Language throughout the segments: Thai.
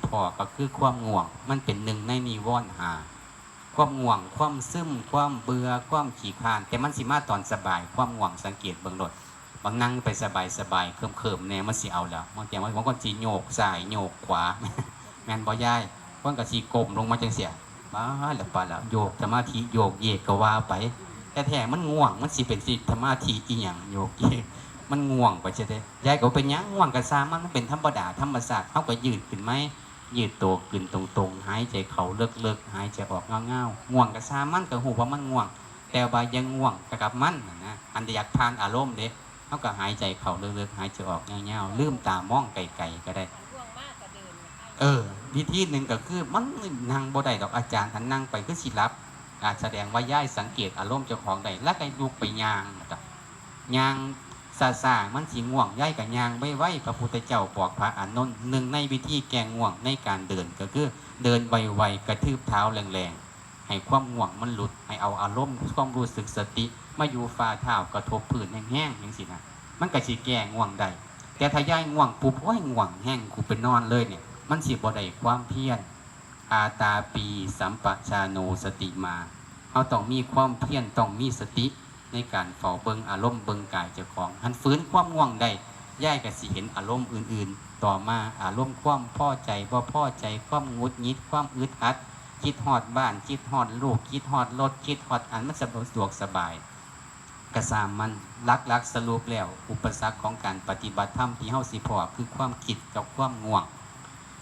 พอก็คือความง่วงมันเป็นหนึ่งในนิวรณ์หาความง่วงความซึมความเบื่อความขี้คร้านแต่มันสิมาตอนสบายความง่วงสังเกตเบื้องต้นบางนั่งไปสบายเคิมเนี่ยมันสิเอาแล้วบางอย่างบางคนสิโยกซ้ายโยกขวาแม่นบ่ย้ายคนก็สิก้มลงมาจังเสียบ้าแล้วป่าแล้วโยกสมาธิโยกเยกก็ว่าไปแต่แท้มันง่วงมันสิเป็นสิสมาธิอีหยังโยกเยกมันง่วงไปใช่ไหมยายก็เป็นยังง่วงกระซามันเป็นธรรมดาธรรมศาสตร์เขาก็ยืดขึ้นไหมยืดตัวขึ้นตรงๆหายใจเขาเลิกหายใจออกเงาง่วงกระซามันก็หูว่ามันง่วงแต่ว่ายังง่วงกับมันนะอันอยากทานอารมณ์เด็กเขาก็หายใจเขาเลิกหายใจออกเงาลืมตามองไกลๆก็ได้วิธีหนึ่งก็คือมันนั่งบ่ได้ดอกอาจารย์ท่านนั่งไปก็สิรับอาจแสดงว่าย่ายสังเกตอารมณ์เจ้าของได้แล้วก็ลุกไปยางซามันสิง่วงย่ายกับยางไม่ไหวพระพุทธเจ้าบอกพระอานนท์หนึ่งในวิธีแก้ง่วงในการเดินก็คือเดินไวๆกระทืบเท้าแรงๆให้ความง่วงมันหลุดให้เอาอารมณ์ความรู้สึกสติมาอยู่ฝ่าเท้ากระทบพื้นแห้งๆอย่างสินะมันก็สิแก้ง่วงได้แต่ถ้าย่ายง่วงปุ๊บว่าง่วงแห้งกูไปนอนเลยเนี่ยมันสิบ่ได้ความเพียรอาตาปีสัมปชาโนสติมาเขาต้องมีความเพียรต้องมีสติในการเฝ้าเบิงอารมณ์เบิงกายเจ้าของหันฟื้นความง่วงได้ย่ายก็สิเห็นอารมณ์อื่นๆต่อมาอารมณ์ความพอใจบ่พอใจความงุดหงิดความอึดอัดคิดฮอดบ้านคิดฮอดลูกคิดฮอดรถคิดฮอดอันมันสะดวกสบายกระซามมันลักสรุปแล้วอุปสรรคของการปฏิบัติธรรมที่เฮาสิพอคือความคิดกับความง่วง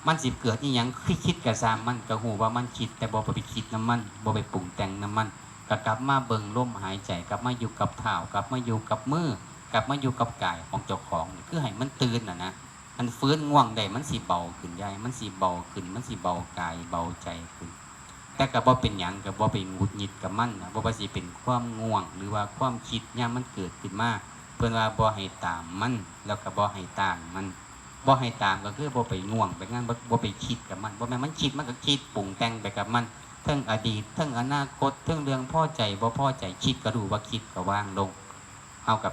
มันสิเกิดอีหยังคิดกระซามมันก็หูว่ามันคิดแต่บ่ไปคิดน้ำมันบ่ไปปรุงแต่งน้ำมันก็กลับมาเบิ่งลมหายใจกลับมาอยู่กับเท้ากลับมาอยู่กับมือกลับมาอยู่กับกายของเจ้าของคือให้มันตื่นนะมันฟื้นง่วงได้มันสิเบาขึ้นใหญ่มันสิเบาขึ้นมันสิเบากายเบาใจขึ้นแต่ก็บ่เป็นหยังก็บ่ไปหงุดหงิดกับมันบ่ว่าสิเป็นความง่วงหรือว่าความคิดเนี่ยมันเกิดขึ้นมาเพิ่นว่าบ่ให้ตามมันแล้วก็บ่ให้ต้านมันบ่ให้ตามก็คือบ่ไปง่วงไปงั้นบ่ไปคิดกับมันบ่แม่นมันคิดมันก็คิดปรุงแต่งไปกับมันทั้งอดีตทั้งอนาคตทั้งเรื่องพ่อใจบ่พ่อใจคิดก็รู้ว่าคิดก็วางลงเอากับ